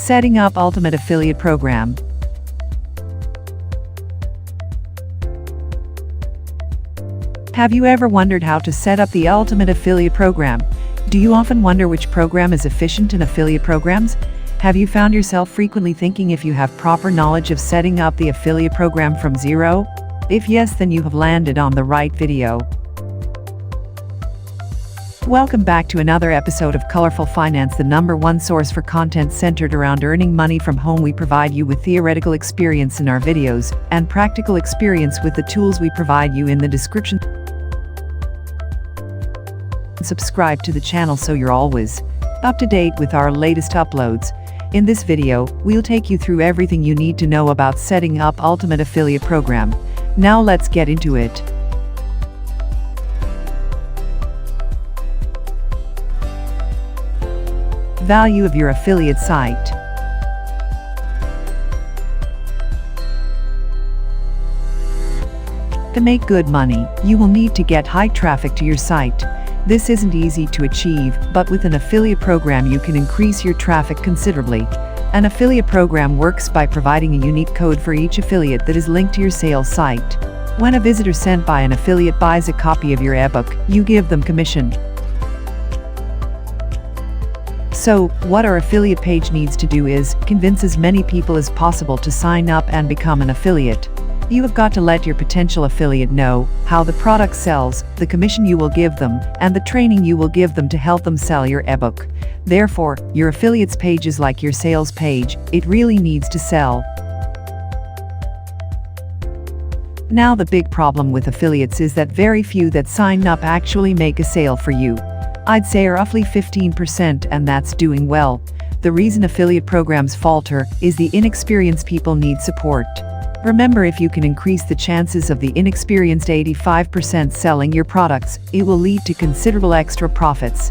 Setting up Ultimate Affiliate Program. Have you ever wondered how to set up the Ultimate Affiliate Program? Do you often wonder which program is efficient in affiliate programs? Have you found yourself frequently thinking if you have proper knowledge of setting up the affiliate program from zero? If yes, then you have landed on the right video. Welcome back to another episode of Colorful Finance, the #1 source for content centered around earning money from home. We provide you with theoretical experience in our videos and practical experience with the tools we provide you in the description. Subscribe to the channel so you're always up to date with our latest uploads. In this video, we'll take you through everything you need to know about setting up Ultimate Affiliate Program. Now let's get into it. Value of your affiliate site. To make good money, you will need to get high traffic to your site. This isn't easy to achieve, but with an affiliate program you can increase your traffic considerably. An affiliate program works by providing a unique code for each affiliate that is linked to your sales site. When a visitor sent by an affiliate buys a copy of your ebook, you give them commission. So, what our affiliate page needs to do is convince as many people as possible to sign up and become an affiliate. You have got to let your potential affiliate know how the product sells, the commission you will give them, and the training you will give them to help them sell your ebook. Therefore, your affiliate's page is like your sales page. It really needs to sell. Now, the big problem with affiliates is that very few that sign up actually make a sale for you. I'd say roughly 15%, and that's doing well. The reason affiliate programs falter is the inexperienced people need support. Remember, if you can increase the chances of the inexperienced 85% selling your products, it will lead to considerable extra profits.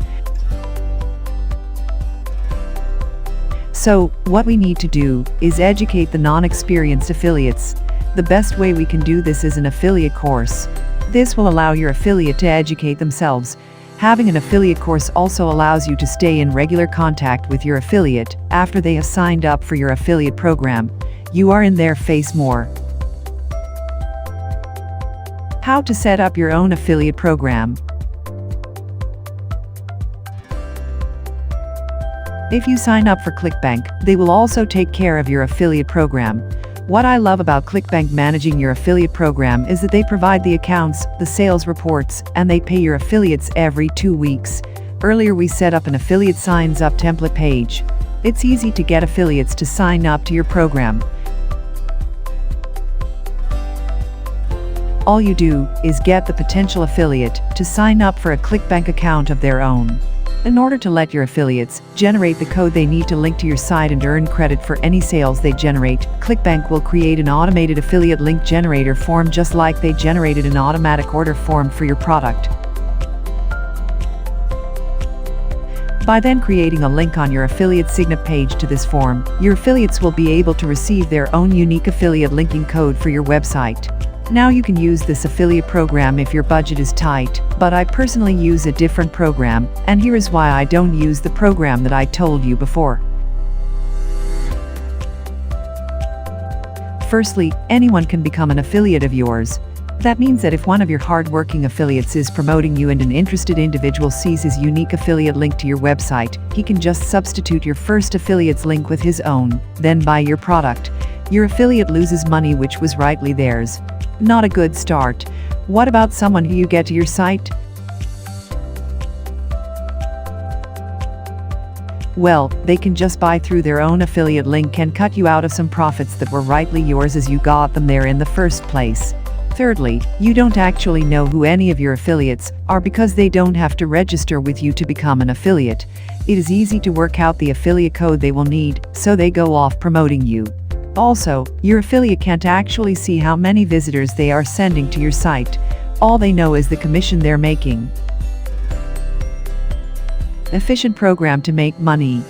So, what we need to do is educate the non-experienced affiliates. The best way we can do this is an affiliate course. This will allow your affiliate to educate themselves. Having an affiliate course also allows you to stay in regular contact with your affiliate after they have signed up for your affiliate program. You are in their face more. How to set up your own affiliate program. If you sign up for ClickBank, they will also take care of your affiliate program. What I love about ClickBank managing your affiliate program is that they provide the accounts, the sales reports, and they pay your affiliates every 2 weeks. Earlier we set up an affiliate signs up template page. It's easy to get affiliates to sign up to your program. All you do is get the potential affiliate to sign up for a ClickBank account of their own. In order to let your affiliates generate the code they need to link to your site and earn credit for any sales they generate, ClickBank will create an automated affiliate link generator form just like they generated an automatic order form for your product. By then creating a link on your affiliate sign-up page to this form, your affiliates will be able to receive their own unique affiliate linking code for your website. Now you can use this affiliate program if your budget is tight, but I personally use a different program, and here is why I don't use the program that I told you before. Firstly, anyone can become an affiliate of yours. That means that if one of your hard-working affiliates is promoting you and an interested individual sees his unique affiliate link to your website, he can just substitute your first affiliate's link with his own, then buy your product. Your affiliate loses money which was rightly theirs. Not a good start. What about someone who you get to your site? Well, they can just buy through their own affiliate link and cut you out of some profits that were rightly yours as you got them there in the first place. Thirdly, you don't actually know who any of your affiliates are because they don't have to register with you to become an affiliate. It is easy to work out the affiliate code they will need, so they go off promoting you. Also, your affiliate can't actually see how many visitors they are sending to your site. All they know is the commission they're making. Efficient program to make money.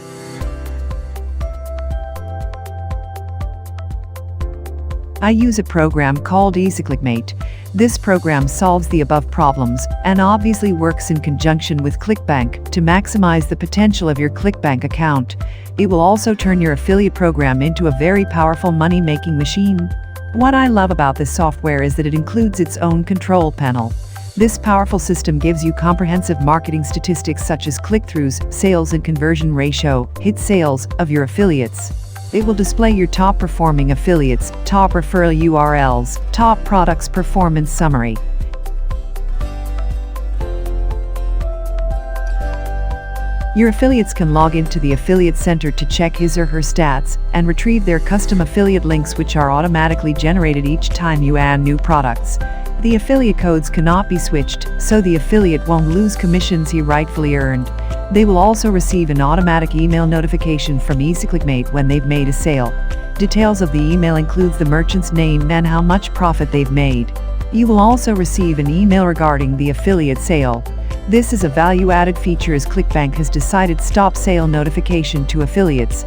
I use a program called 𝐤𝐨𝐬𝐿. This program solves the above problems and obviously works in conjunction with ClickBank to maximize the potential of your ClickBank account. It will also turn your affiliate program into a very powerful money-making machine. What I love about this software is that it includes its own control panel. This powerful system gives you comprehensive marketing statistics such as click-throughs, sales and conversion ratio, hit sales of your affiliates. It will display your top performing affiliates, top referral URLs, top products performance summary. Your affiliates can log into the Affiliate Center to check his or her stats and retrieve their custom affiliate links, which are automatically generated each time you add new products. The affiliate codes cannot be switched, so the affiliate won't lose commissions he rightfully earned. They will also receive an automatic email notification from 𝐦𝐨𝐬𝐿 when they've made a sale. Details of the email includes the merchant's name and how much profit they've made. You will also receive an email regarding the affiliate sale. This is a value-added feature as ClickBank has decided stop sale notification to affiliates.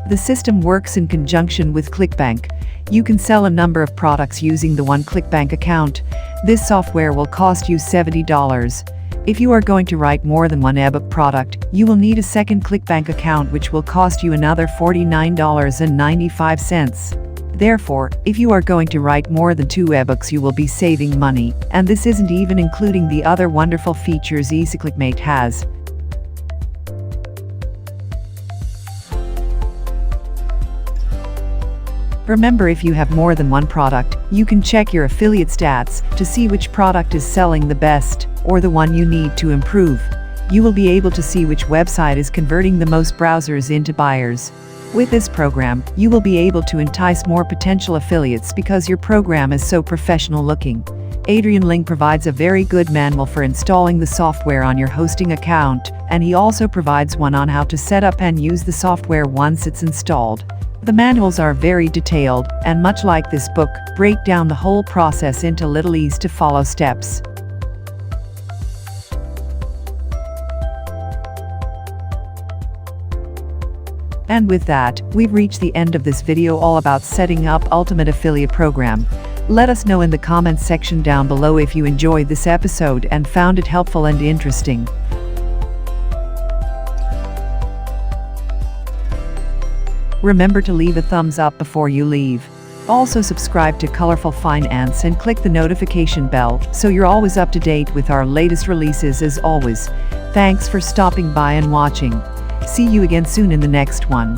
The system works in conjunction with ClickBank. You can sell a number of products using the one ClickBank account. This software will cost you $70. If you are going to write more than one ebook product, you will need a second ClickBank account, which will cost you another $49.95. Therefore, if you are going to write more than 2 ebooks, you will be saving money, and this isn't even including the other wonderful features 𝐦𝐨𝐬𝐿 has. Remember, if you have more than one product, you can check your affiliate stats to see which product is selling the best, or the one you need to improve. You will be able to see which website is converting the most browsers into buyers. With this program, you will be able to entice more potential affiliates because your program is so professional looking. 𝐦𝐨𝐬𝐿 provides a very good manual for installing the software on your hosting account, and he also provides one on how to set up and use the software once it's installed. The manuals are very detailed, and much like this book, break down the whole process into little easy-to-follow steps. And with that, we've reached the end of this video all about setting up Ultimate Affiliate Program. Let us know in the comments section down below if you enjoyed this episode and found it helpful and interesting. Remember to leave a thumbs up before you leave. Also subscribe to Colorful Finance and click the notification bell so you're always up to date with our latest releases. As always, thanks for stopping by and watching. See you again soon in the next one.